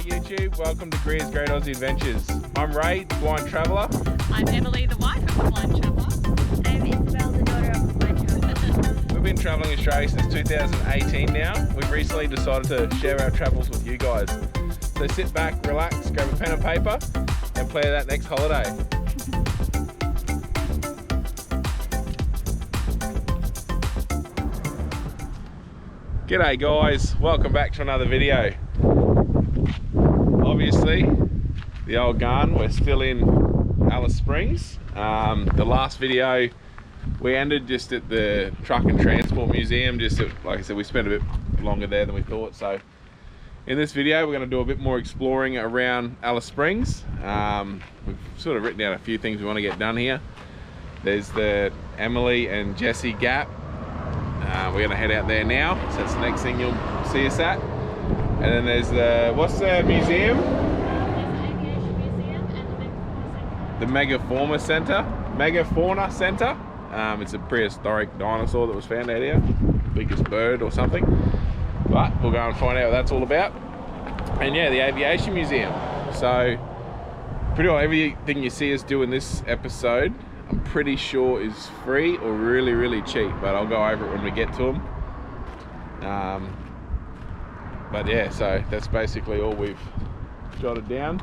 YouTube, welcome to Greer's Great Aussie Adventures. I'm Ray, the blind traveller. I'm Emily, the wife of the blind traveller. I'm Isabel, the daughter of the blind traveller. We've been travelling Australia since 2018 now. We've recently decided to share our travels with you guys. So sit back, relax, grab a pen and paper and plan that next holiday. G'day guys, welcome back to another video. Obviously, the old gun, we're still in Alice Springs. The last video we ended just at the Truck and Transport Museum. Like I said, we spent a bit longer there than we thought. So in this video, we're going to do a bit more exploring around Alice Springs. We've sort of written down a few things we want to get done here. There's the Emily and Jesse Gap. We're going to head out there now, so that's the next thing you'll see us at. And then there's the, what's the museum? There's the Aviation Museum and the Megafora Centre. Megafauna Centre. It's a prehistoric dinosaur that was found out here, biggest bird or something. But we'll go and find out what that's all about. And yeah, the Aviation Museum. So pretty well everything you see us do in this episode, I'm pretty sure is free or really cheap, but I'll go over it when we get to them. But yeah, so that's basically all we've jotted down.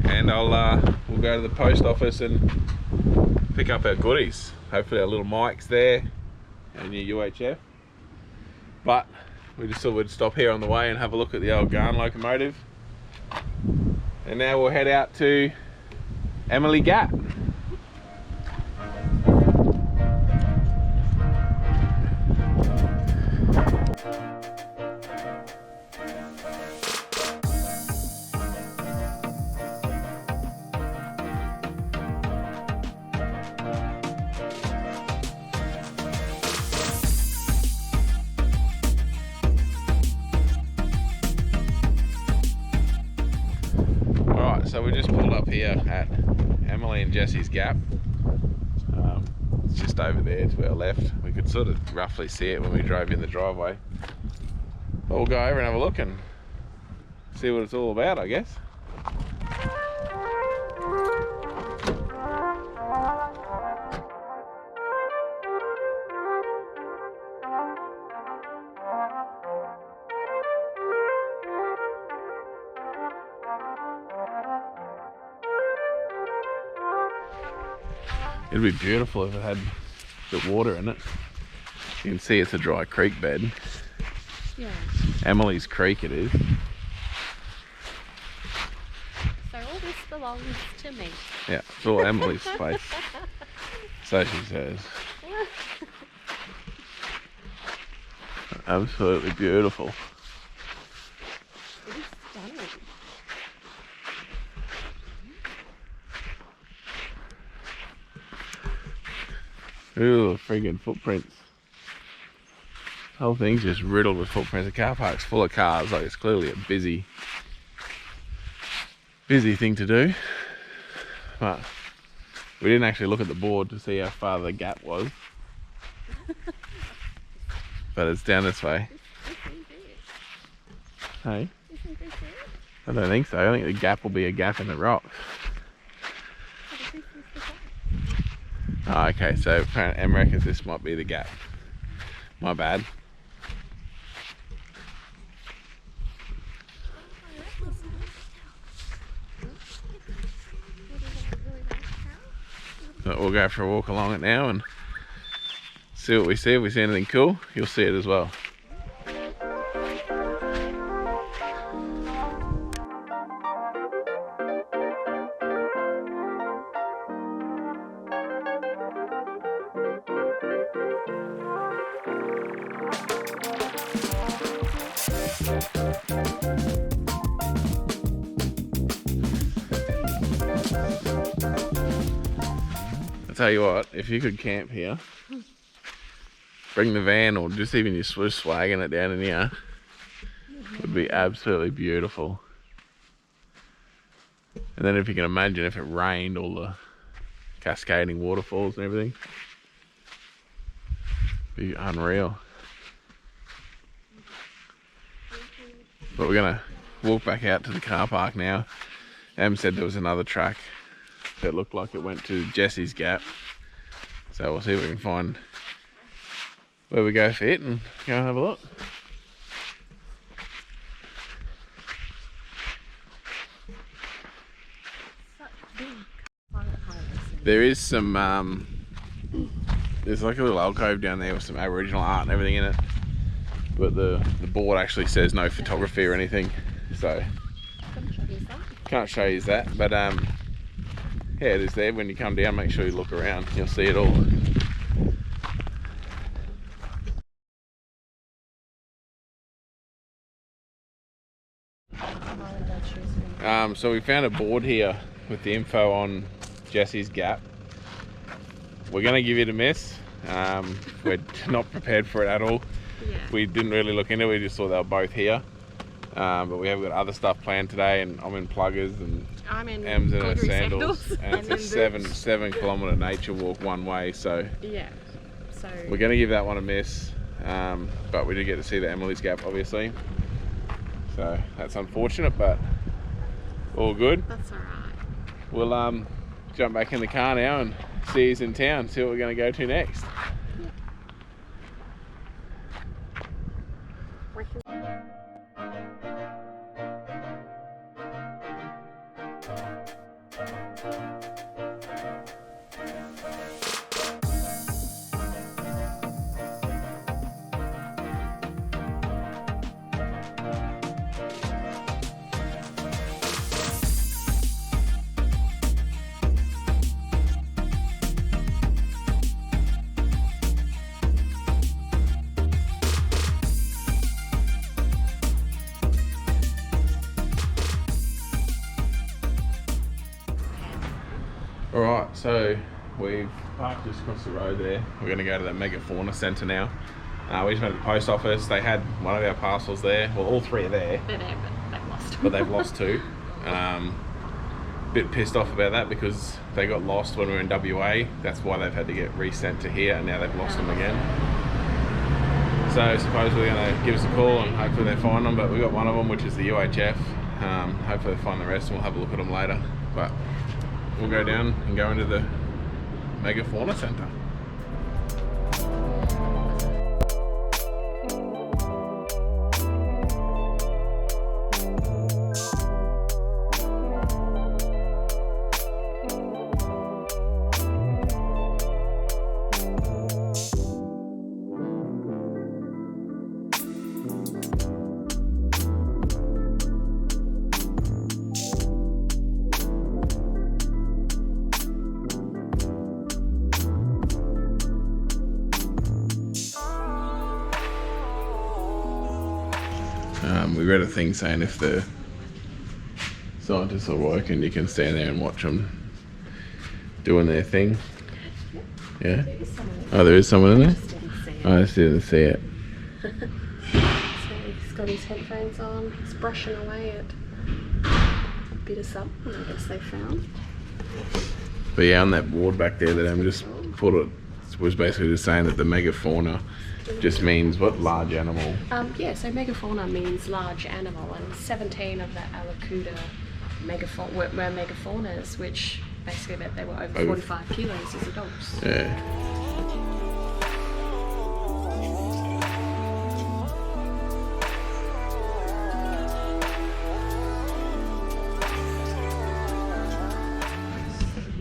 And we'll go to the post office and pick up our goodies. Hopefully our little mics there, our new UHF. But we just thought we'd stop here on the way and have a look at the old Garn locomotive. And now we'll head out to Emily Gap. So we just pulled up here at Emily and Jesse's Gap. It's just over there to our left. We could sort of roughly see it when we drove in the driveway. But we'll go over and have a look and see what it's all about, I guess. It'd be beautiful if it had the water in it. You can see it's a dry creek bed. Yeah. Emily's Creek it is. So all this belongs to me. Yeah, it's all Emily's space. So she says. Absolutely beautiful. It is stunning. Ooh, friggin' footprints. The whole thing's just riddled with footprints. The car park's full of cars, like it's clearly a busy thing to do. But we didn't actually look at the board to see how far the gap was. But it's down this way. Hey? Isn't this it? I don't think so. I think the gap will be a gap in the rocks. But this is the gap. Oh, okay, so apparently Em reckons this might be the gap. My bad. But we'll go for a walk along it now and see what we see. If we see anything cool, you'll see it as well. I tell you what, if you could camp here, bring the van or just even your Swiss wagon it down in here, would be absolutely beautiful. And then if you can imagine if it rained, all the cascading waterfalls and everything. Be unreal. But we're gonna walk back out to the car park now. Em said there was another track that looked like it went to Jesse's Gap. So we'll see if we can find where we go fit and go and have a look. There is some, there's like a little alcove down there with some Aboriginal art and everything in it. But the board actually says no photography or anything. So can't show you that. But yeah, it is there. When you come down, make sure you look around. You'll see it all. So we found a board here with the info on Jesse's Gap. We're gonna give it a miss. We're not prepared for it at all. Yeah. We didn't really look into it, we just saw they were both here. But we have got other stuff planned today, and I'm in pluggers and I'm in Em's in her glittery sandals. And it's a in boots. 7 kilometre nature walk one way, so Yeah. So we're gonna give that one a miss. But we did get to see the Emily's Gap, obviously. So that's unfortunate, but all good. that's alright. We'll jump back in the car now and see you in town, see what we're gonna go to next. Alright, so we've parked just across the road there. We're going to go to the Megafora Centre now. We just went to the post office. They had one of our parcels there. Well, all 3 are there. They're there, but they've lost. But they've lost 2. Bit pissed off about that because they got lost when we were in WA. That's why they've had to get resent to here, and now they've lost them again. So I suppose we're going to give us a call and hopefully they find them. But we got one of them, which is the UHF. Hopefully they find the rest and we'll have a look at them later. But we'll go down and go into the Megafora Centre. We read a thing saying if the scientists are working, you can stand there and watch them doing their thing. Yeah? Oh, there is someone in there? Oh, I just didn't see it. So he's got his headphones on, he's brushing away at a bit of something I guess they found. But yeah, on that board back there that I'm just put it, was basically just saying that the megafauna just means what? Large animal. Yeah, so megafauna means large animal, and 17 of the Alakuda were megafaunas, which basically meant they were over 45 kilos as adults. Yeah.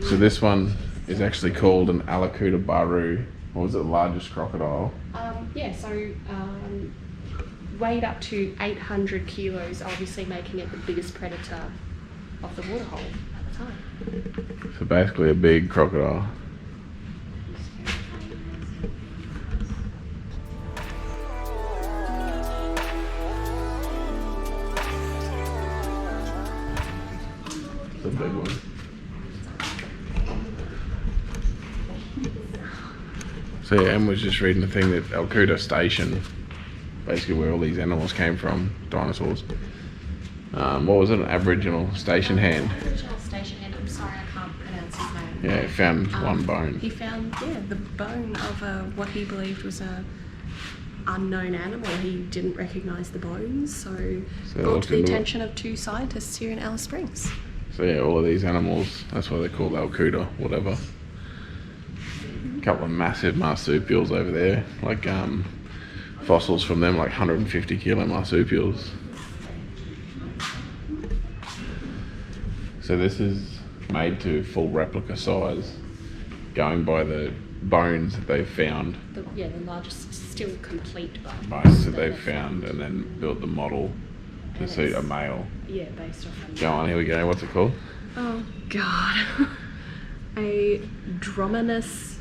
So this one is actually called an Alakuda baru. What was it, the largest crocodile? Yeah, so weighed up to 800 kilos, obviously making it the biggest predator of the waterhole at the time. So basically a big crocodile. It's a big one. So yeah, Em was just reading the thing that Alakuda Station, basically where all these animals came from, dinosaurs, What was it? An Aboriginal station hand. Aboriginal station hand. I'm sorry, I can't pronounce his name. Yeah, he found one bone. He found, the bone of what he believed was a unknown animal. He didn't recognise the bones, so brought to the attention of 2 scientists here in Alice Springs. So yeah, all of these animals, that's why they're called Alcuda, whatever. A couple of massive marsupials over there, like fossils from them, like 150 kilo marsupials. So this is made to full replica size, going by the bones that they've found. The largest still complete bone. Bones that they've found, and then built the model to suit a male. Yeah, based off of... Go on, here we go. What's it called? Oh, God. A Drominus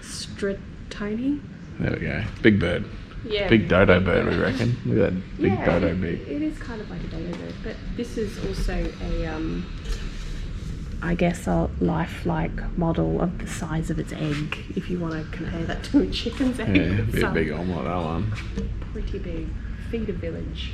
stratoni. There we go. Big bird. Yeah. Big dodo bird, we reckon. Look at that big dodo beak. It is kind of like a dodo bird, but this is also a, I guess, a lifelike model of the size of its egg, if you want to compare that to a chicken's egg. Yeah, it'd be a big omelette, that one. Pretty big. Feed a village.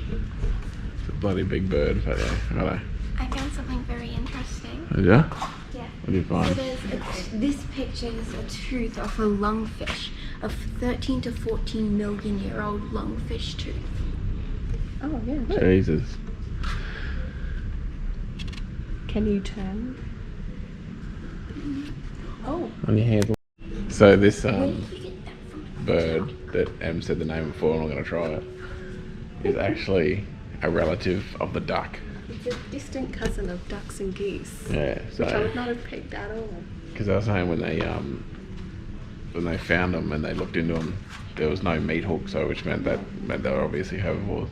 It's a bloody big bird, but yeah, righto. I found something very interesting. Oh, yeah? Yeah. What did you So find? this picture is a tooth of a lungfish, a 13 to 14 million year old lungfish tooth. Oh, yeah. Look. Jesus. Can you turn? Oh. On your hand. So this Where did you get that from? bird that Em said the name before, I'm not going to try it, is actually a relative of the duck. It's a distant cousin of ducks and geese. Yeah, Which I so would not have picked at all. because I was saying when they found them and they looked into them, there was no meat hook, so which meant they were obviously herbivores.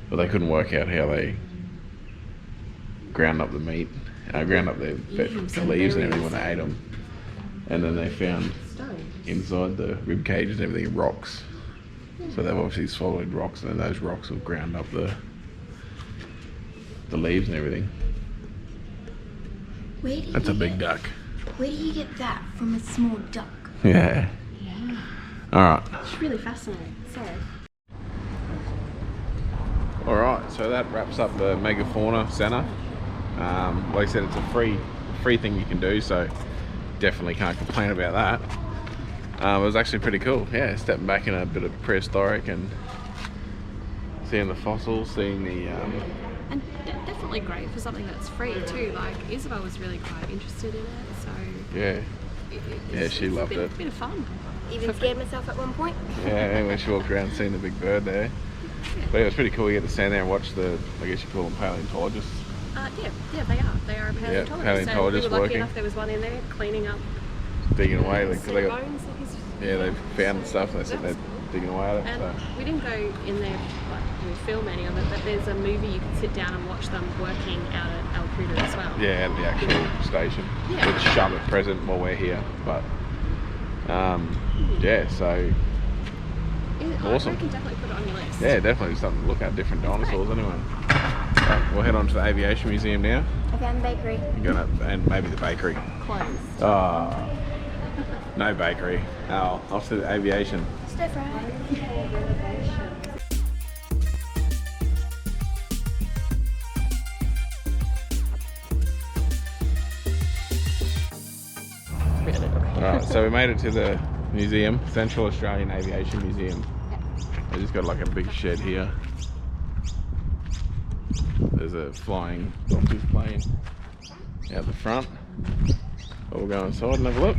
But they couldn't work out how they ground up the meat, ground up the leaves and everything when they ate them. And then they found Stones. inside the rib cages and everything rocks. So they've obviously swallowed rocks, and then those rocks will ground up the leaves and everything. That's a big duck. Where do you get that from a small duck? Yeah. Yeah. Alright. It's really fascinating. Sorry. Alright, so that wraps up the Megafora Centre. Like I said, it's a free thing you can do, so definitely can't complain about that. It was actually pretty cool. Yeah, stepping back in a bit of prehistoric and seeing the fossils, seeing the And definitely great for something that's free too. Like Isabel was really quite interested in it, so yeah. Yeah, she loved it. It's been fun. Even scared myself at one point. Yeah, when she walked around seeing the big bird there. But it was pretty cool. You get to stand there and watch the, I guess you call them paleontologists. Yeah, they are. They are a paleontologist. paleontologists So we were lucky working. enough there was one in there cleaning up Digging away. Like, 'cause they got, bones. yeah, they found stuff and they said they're digging away at it. And So. we didn't go in there like we film any of it, but there's a movie you can sit down and watch them working out at El Cuda as well. Yeah, at the actual station. Yeah. Which shut at present while we're here. But yeah, so awesome. I can definitely put it on your list. yeah, definitely something to look at, different dinosaurs anyway. Right, we'll head on to the Aviation Museum now. I found a bakery. And maybe the bakery. Closed. Oh, no bakery. Oh, off to the aviation. Stir fry. Alright, so we made it to the museum, Central Australian Aviation Museum. They just got like a big shed here. There's a flying doctor's plane out the front. But we'll go inside and have a look.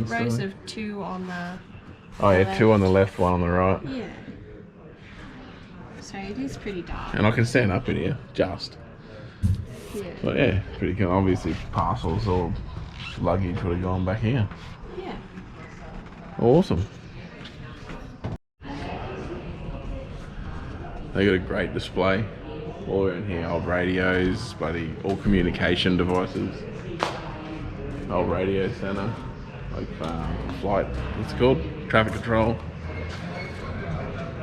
planes. rows of 2 on the Oh yeah, left. 2 on the left, 1 on the right. Yeah. So it is pretty dark. And I can stand up in here, just. Yeah. But yeah, pretty cool. Obviously parcels or luggage would have gone back here. Yeah. Awesome. They got a great display all around here. Old radios, all communication devices. Old radio center, like flight, what's it called? Traffic control.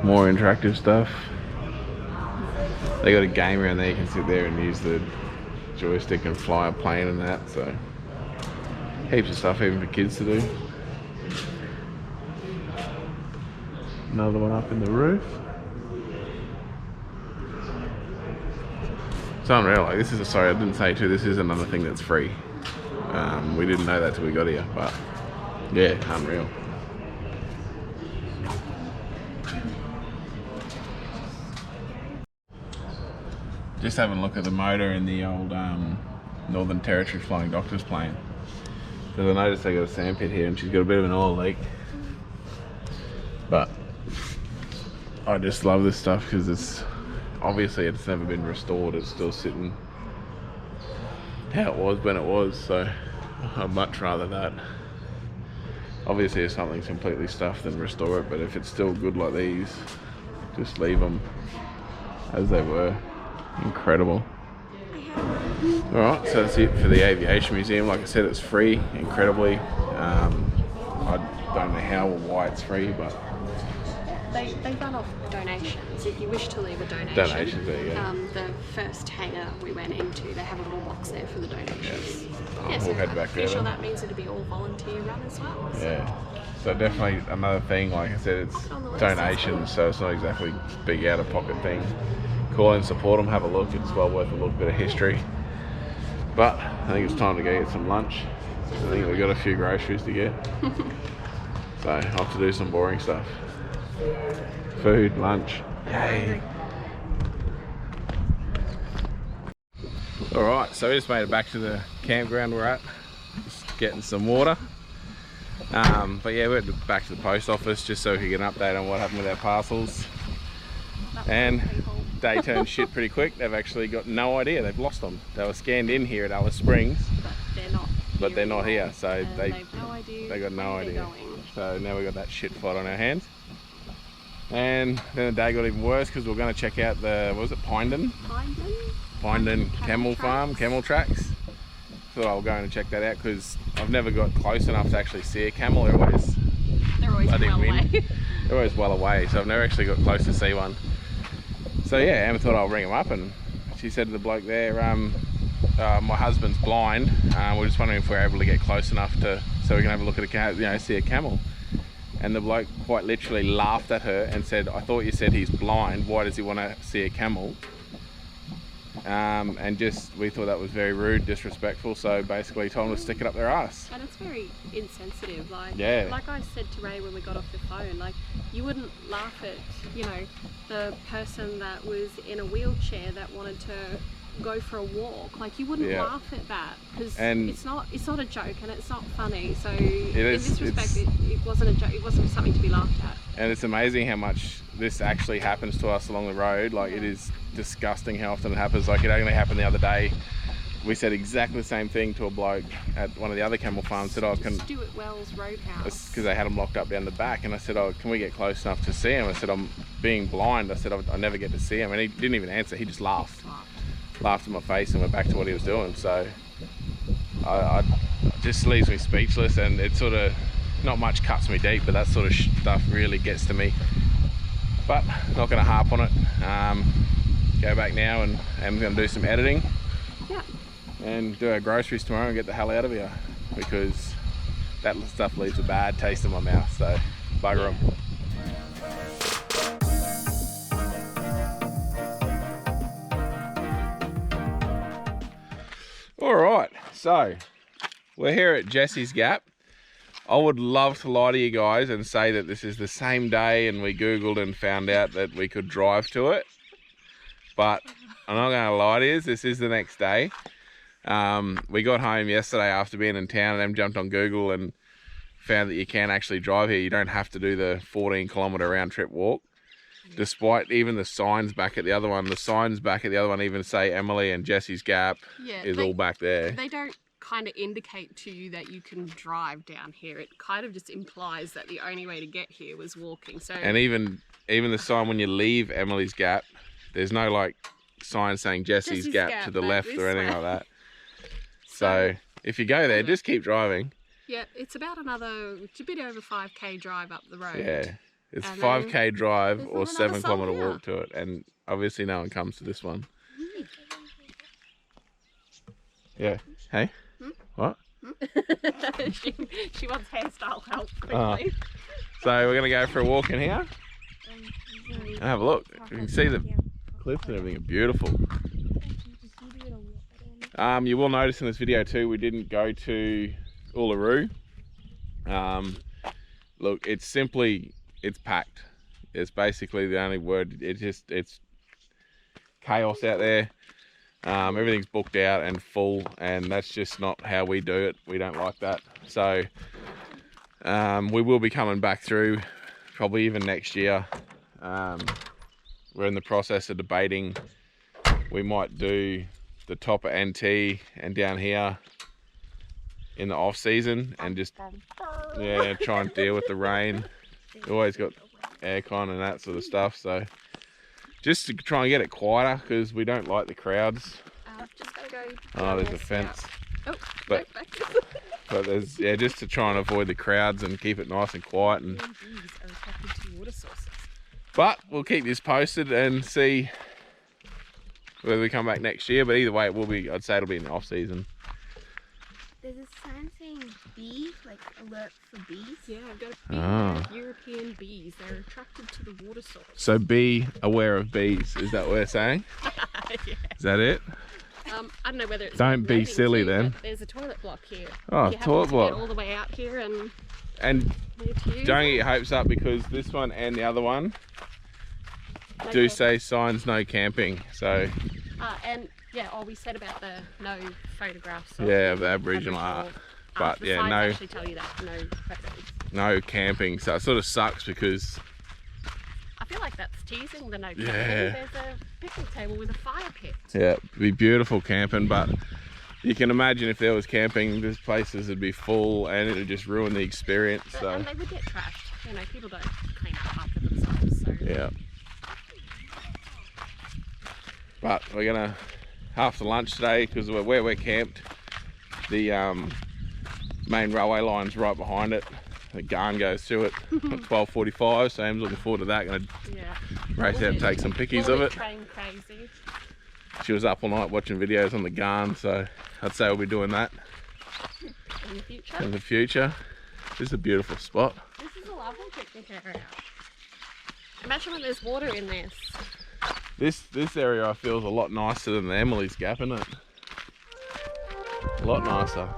More interactive stuff. They got a game around there. You can sit there and use the joystick and fly a plane and that. So heaps of stuff even for kids to do. Another one up in the roof. It's unreal. Like, this is sorry, I didn't say too. This is another thing that's free. We didn't know that till we got here, but yeah, unreal. Just having a look at the motor in the old Northern Territory Flying Doctor's plane. Because I noticed they got a sandpit here and she's got a bit of an oil leak. But I just love this stuff because it's obviously it's never been restored. It's still sitting how it was when it was, so I'd much rather that. Obviously if something's completely stuffed then restore it, but if it's still good like these, just leave them as they were. Incredible. Alright, so that's it for the Aviation Museum. Like I said, it's free, incredibly. I don't know how or why it's free, but They run off donations. If you wish to leave a donation, there you go. The first hangar we went into, they have a little box there for the donations. We'll head back there. Pretty sure that means it'll be all volunteer run as well. So. Yeah. So definitely another thing, like I said, it's donations, so it's not exactly big out of pocket thing. Call and support them, have a look. It's well worth a look, bit of history. But I think it's time to go get some lunch. I think we've got a few groceries to get. So I'll have to do some boring stuff. Food, lunch. Yay. Alright, so we just made it back to the campground we're at. Just getting some water. But yeah, we went back to the post office just so we could get an update on what happened with our parcels. And day turned shit pretty quick. They've actually got no idea. They've lost them. They were scanned in here at Alice Springs. But they're not here. So they got no idea. So now we've got that shit fight on our hands. And then the day got even worse because we were going to check out the, what was it, Pindon camel farm, camel tracks. Thought I was going to check that out because I've never got close enough to actually see a camel. They're always well away. They're always well away, so I've never actually got close to see one. So yeah, Emma thought I'll ring him up, and she said to the bloke there, my husband's blind. We're just wondering if we're able to get close enough so we can have a look at see a camel. And the bloke quite literally laughed at her and said, "I thought you said he's blind. Why does he want to see a camel?" And we thought that was very rude, disrespectful. So basically, told him to stick it up their ass. And it's very insensitive. Like I said to Ray when we got off the phone, like you wouldn't laugh at the person that was in a wheelchair that wanted to go for a walk. Like you wouldn't laugh at that because it's not a joke and it's not funny. So in this respect, it wasn't a joke. It wasn't something to be laughed at. And it's amazing how much this actually happens to us along the road. Like it is disgusting how often it happens. Like it only happened the other day. We said exactly the same thing to a bloke at one of the other camel farms. Said, Stuart Wells Roadhouse. Because they had him locked up down the back. And I said, can we get close enough to see him? I said, I'm being blind. I said, I never get to see him. And he didn't even answer. He just laughed in my face and went back to what he was doing. So I just leaves me speechless, and it sort of not much cuts me deep, but that sort of stuff really gets to me. But not going to harp on it. Go back now, and I'm going to do some editing. And do our groceries tomorrow and get the hell out of here, because that stuff leaves a bad taste in my mouth. So bugger them. Alright, so we're here at Jesse's Gap. I would love to lie to you guys and say that this is the same day and we googled and found out that we could drive to it, but I'm not going to lie to you, this is the next day. We got home yesterday after being in town, and then jumped on Google and found that you can actually drive here. You don't have to do the 14-kilometre round trip walk. Despite even the signs back at the other one, even say Emily and Jesse's Gap is all back there. They don't kind of indicate to you that you can drive down here. It kind of just implies that the only way to get here was walking. So, and even the sign when you leave Emily's Gap, there's no like sign saying Jesse's Gap to the left or anything like that. So if you go there, just keep driving. Yeah, it's about it's a bit over 5k drive up the road. Yeah. It's 5k drive or 7-kilometre walk to it, and obviously no one comes to this one. Yeah. Hey? What? she wants hairstyle help quickly. So we're going to go for a walk in here and have a look. You can see the cliffs and everything are beautiful. You will notice in this video too, we didn't go to Uluru. Look, it's packed. It's basically the only word. It's chaos out there. Everything's booked out and full, and that's just not how we do it. We don't like that. So we will be coming back through probably even next year. We're in the process of debating. We might do the top of NT and down here in the off season and just try and deal with the rain. Always got aircon and that sort of stuff, so just to try and get it quieter because we don't like the crowds. Just gotta go. Oh, there's a fence. Oh, but there's just to try and avoid the crowds and keep it nice and quiet. And bees are attracted to water sources. But we'll keep this posted and see whether we come back next year. But either way, it will be. I'd say it'll be in the off season. There's a sign saying bees, like alert for bees. Yeah, I've got a bee. European bees. They're attracted to the water source. So be aware of bees. Is that what we're saying? Yeah. Is that it? I don't know whether it's. Don't be silly then. There's a toilet block here. Oh, toilet block. Get all the way out here and don't get your hopes up because this one and the other one do say signs no camping. So. And yeah, all we said about the no photographs. Of the Aboriginal art. But the yeah, signs no. Actually tell you that no photos. No camping. So it sort of sucks because. I feel like that's teasing the no camping. There's a picnic table with a fire pit. Yeah, it'd be beautiful camping, but you can imagine if there was camping, these places would be full and it would just ruin the experience. So. And they would get trashed. You know, people don't clean up after themselves. So. Yeah. But we're gonna after lunch today because where we're camped, the main railway line's right behind it. The Garn goes through it at 12:45, so I'm looking forward to that. Gonna race out and take some pickies of it. Train crazy. She was up all night watching videos on the Garn, so I'd say we'll be doing that in the future. In the future. This is a beautiful spot. This is a lovely picnic area. Imagine when there's water in this. This area I feel is a lot nicer than the Emily's Gap, isn't it? A lot nicer.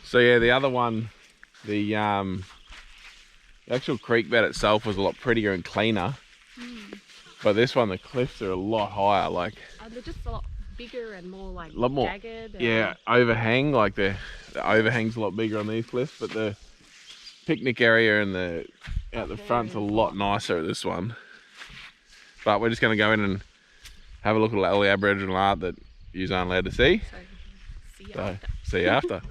So yeah, the other one, the actual creek bed itself was a lot prettier and cleaner. But this one, the cliffs are a lot higher. Like they're just a lot bigger and more like jagged. Yeah, overhang. Like the overhang's a lot bigger on these cliffs, but the picnic area and out the front's a lot nicer at this one. But we're just going to go in and have a look at all the Aboriginal art that you aren't allowed to see. So see you after.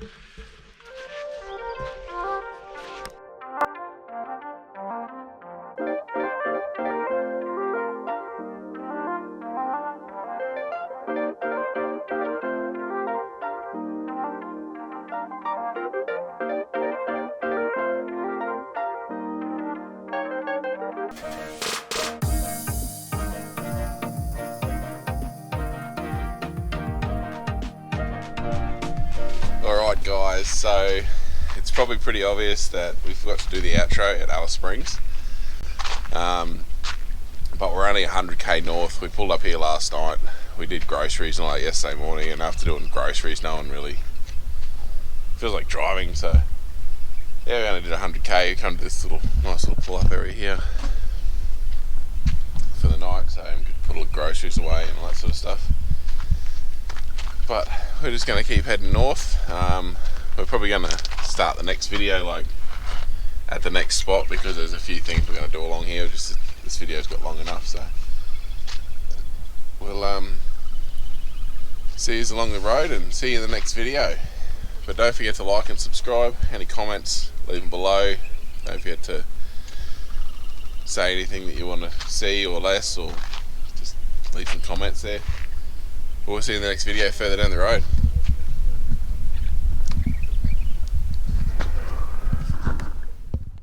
Alright guys, so it's probably pretty obvious that we forgot to do the outro at Alice Springs, but we're only 100k north. We pulled up here last night, we did groceries and all that yesterday morning, and after doing groceries no one really feels like driving. So yeah, we only did 100k. We come to this nice little pull up area here for the night, so we could put all the groceries away and all that sort of stuff. But we're just going to keep heading north. We're probably going to start the next video like at the next spot, because there's a few things we're going to do along here. Just this video's got long enough, so we'll see you along the road and see you in the next video. But don't forget to like and subscribe. Any comments, leave them below. Don't forget to say anything that you want to see or less, or just leave some comments there. We'll see you in the next video further down the road.